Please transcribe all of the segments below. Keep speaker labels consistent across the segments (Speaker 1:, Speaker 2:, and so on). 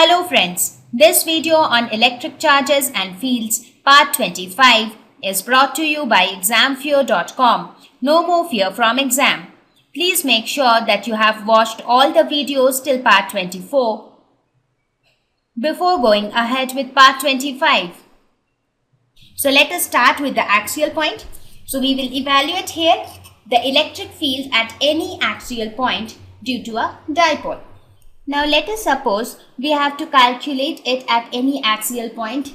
Speaker 1: Hello friends, this video on electric charges and fields part 25 is brought to you by examfear.com. No more fear from exam. Please make sure that you have watched all the videos till part 24 before going ahead with part 25. So let us start with the axial point. So we will evaluate here the electric field at any axial point due to a dipole. Now let us suppose we have to calculate it at any axial point.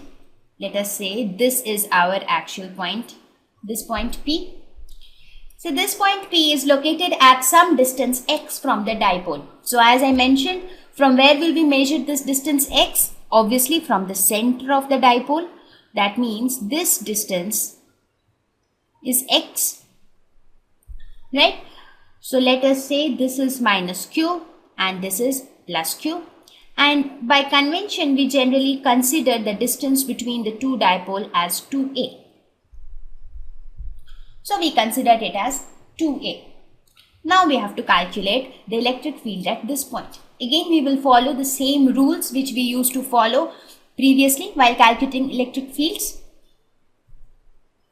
Speaker 1: Let us say this is our axial point, this point P. So this point P is located at some distance x from the dipole. So as I mentioned, from where will we measure this distance x? Obviously from the center of the dipole. That means this distance is x, right? So let us say this is minus q and this is plus q, and by convention we generally consider the distance between the two dipole as 2a. So we considered it as 2a. Now we have to calculate the electric field at this point. Again we will follow the same rules which we used to follow previously while calculating electric fields.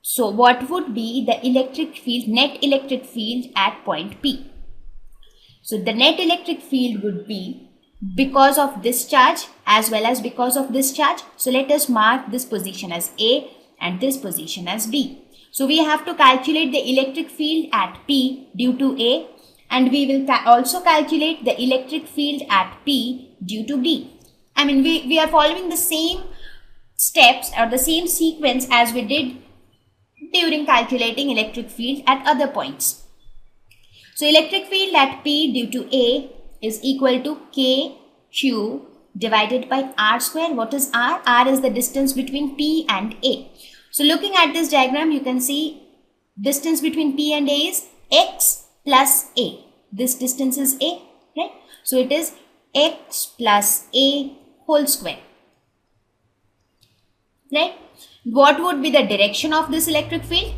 Speaker 1: So what would be the electric field, net electric field at point P? So the net electric field would be because of this charge as well as because of this charge. So let us mark this position as A and this position as B. So we have to calculate the electric field at P due to A, and we will also calculate the electric field at P due to B. I mean we are following the same steps or the same sequence as we did during calculating electric field at other points. So electric field at P due to A is equal to KQ divided by R square. What is R? R is the distance between P and A. So looking at this diagram, you can see distance between P and A is X plus A. This distance is A, right? So it is X plus A whole square, right? What would be the direction of this electric field?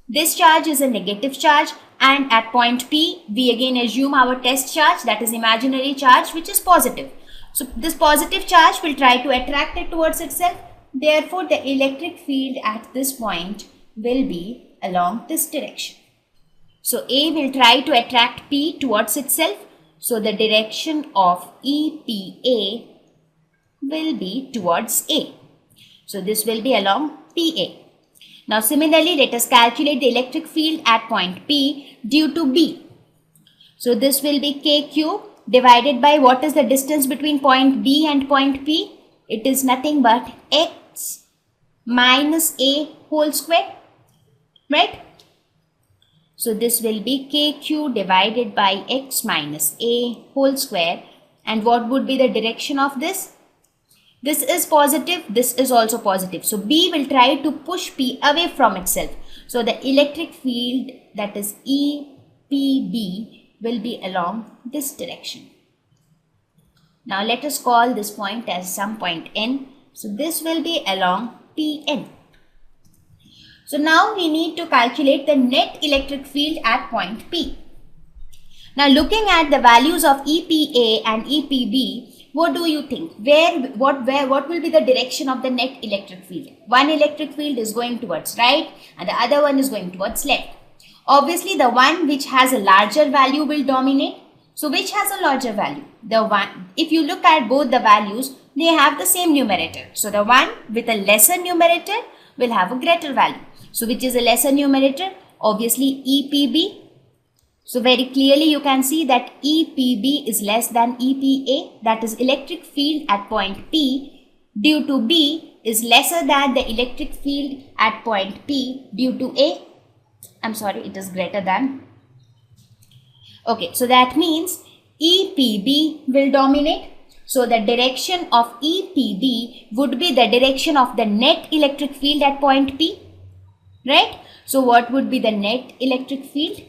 Speaker 1: This charge is a negative charge, and at point P we again assume our test charge, that is imaginary charge, which is positive. So this positive charge will try to attract it towards itself. Therefore the electric field at this point will be along this direction. So A will try to attract P towards itself. So the direction of EPA will be towards A. So this will be along PA. Now similarly, let us calculate the electric field at point P due to B. So this will be KQ divided by what is the distance between point B and point P? It is nothing but X minus A whole square, right? So this will be KQ divided by X minus A whole square. And what would be the direction of this? This is positive, this is also positive. So B will try to push P away from itself. So the electric field, that is EPB, will be along this direction. Now let us call this point as some point N. So this will be along PN. So now we need to calculate the net electric field at point P. Now looking at the values of EPA and EPB, what do you think? What will be the direction of the net electric field? One electric field is going towards right and the other one is going towards left. Obviously the one which has a larger value will dominate. So which has a larger value? The one, if you look at both the values, they have the same numerator. So the one with a lesser numerator will have a greater value. So which is a lesser numerator? Obviously EPB. So very clearly you can see that EPB is less than EPA, that is electric field at point P due to B is lesser than the electric field at point P due to A. I'm sorry, it is greater than. Okay, so that means EPB will dominate. So the direction of EPB would be the direction of the net electric field at point P, right? So what would be the net electric field?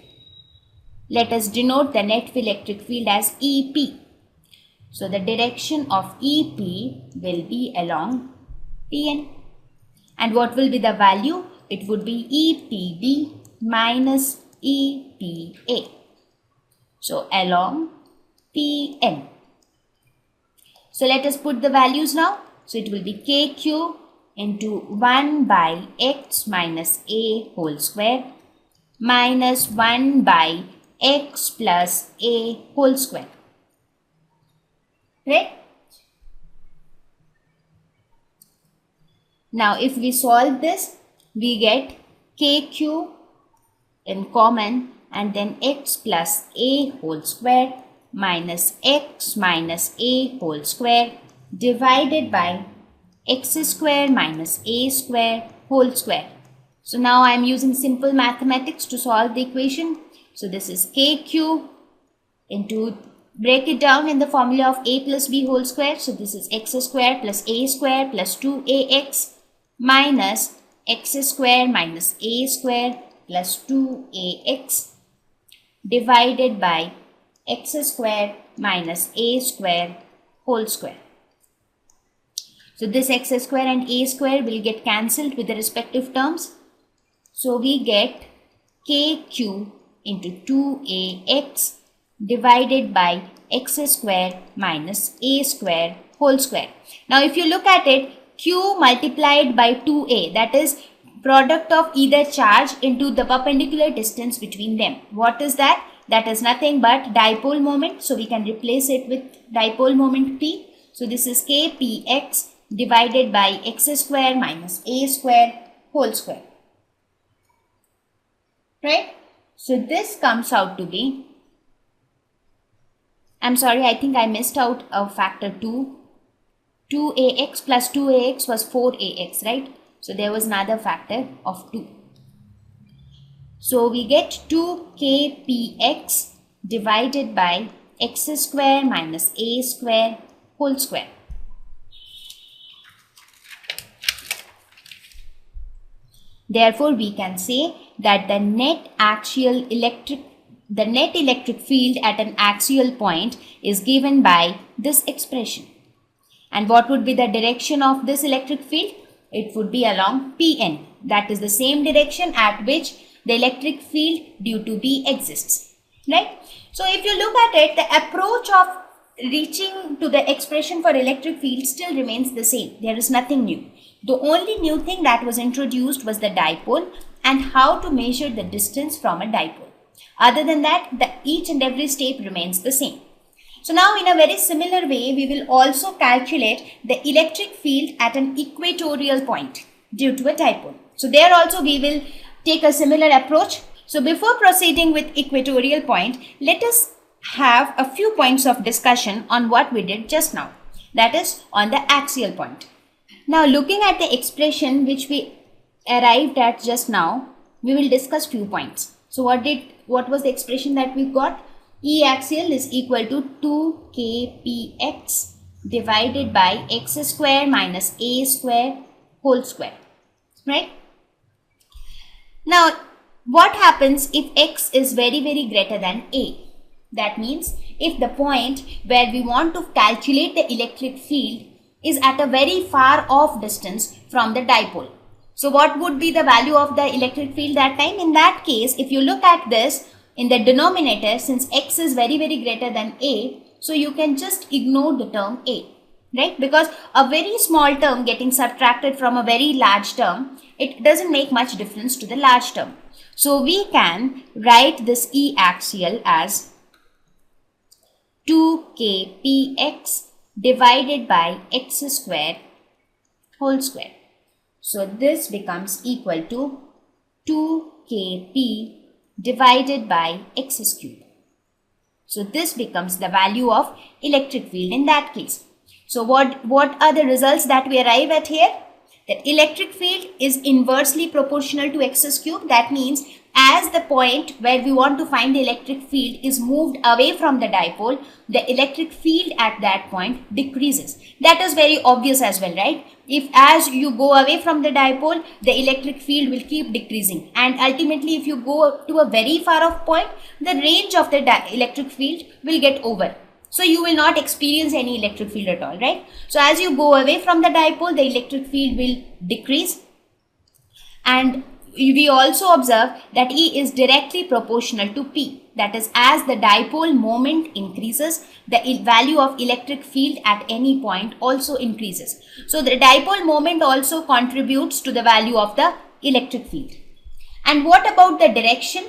Speaker 1: Let us denote the net electric field as EP. So the direction of EP will be along PN. And what will be the value? It would be EPB minus EPA. So along PN. So let us put the values now. So it will be kq into 1 by x minus a whole square minus 1 by x plus a whole square. Right? Now if we solve this, we get kq in common and then x plus a whole square minus x minus a whole square divided by x square minus a square whole square. So now I am using simple mathematics to solve the equation. So this is kq into, break it down in the formula of a plus b whole square. So this is x square plus a square plus 2ax minus x square minus a square plus 2ax divided by x square minus a square whole square. So this x square and a square will get cancelled with the respective terms. So we get kq into 2ax divided by x square minus a square whole square. Now if you look at it, q multiplied by 2a, that is product of either charge into the perpendicular distance between them. What is that? That is nothing but dipole moment. So we can replace it with dipole moment p. So this is kpx divided by x square minus a square whole square. Right? So this comes out to be, I'm sorry, I think I missed out a factor 2. 2ax plus 2ax was 4ax, right? So there was another factor of 2. So we get 2kpx divided by x square minus a square whole square. Therefore, we can say that the net electric field at an axial point is given by this expression. And what would be the direction of this electric field? It would be along Pn. That is the same direction at which the electric field due to B exists. Right? So if you look at it, the approach of reaching to the expression for electric field still remains the same. There is nothing new. The only new thing that was introduced was the dipole and how to measure the distance from a dipole. Other than that, each and every step remains the same. So now in a very similar way, we will also calculate the electric field at an equatorial point due to a dipole. So there also we will take a similar approach. So before proceeding with equatorial point, let us have a few points of discussion on what we did just now. That is on the axial point. Now looking at the expression which we arrived at just now, we will discuss few points. So what was the expression that we got? E axial is equal to 2kpx divided by x square minus a square whole square. Right? Now, what happens if x is very greater than a? That means if the point where we want to calculate the electric field is at a very far off distance from the dipole. So what would be the value of the electric field that time? In that case, if you look at this in the denominator, since x is very greater than a, so you can just ignore the term a, right? Because a very small term getting subtracted from a very large term, it doesn't make much difference to the large term. So we can write this E axial as 2kpx divided by x square whole square. So this becomes equal to 2kp divided by x cube. So this becomes the value of electric field in that case. So what are the results that we arrive at here? That electric field is inversely proportional to x cube. That means as the point where we want to find the electric field is moved away from the dipole, the electric field at that point decreases. That is very obvious as well, right? If as you go away from the dipole, the electric field will keep decreasing. And ultimately, if you go to a very far off point, the range of the electric field will get over. So you will not experience any electric field at all, right? So as you go away from the dipole, the electric field will decrease. And We also observe that E is directly proportional to P. That is, as the dipole moment increases, the value of electric field at any point also increases. So the dipole moment also contributes to the value of the electric field. And what about the direction?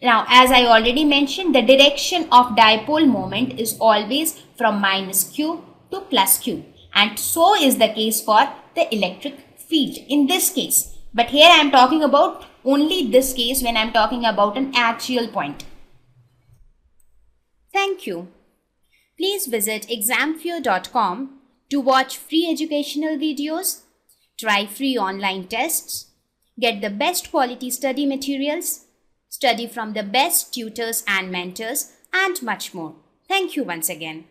Speaker 1: Now, as I already mentioned, the direction of dipole moment is always from minus Q to plus Q. And so is the case for the electric field in this case. But here I am talking about only this case when I am talking about an actual point. Thank you. Please visit examfear.com to watch free educational videos, try free online tests, get the best quality study materials, study from the best tutors and mentors, and much more. Thank you once again.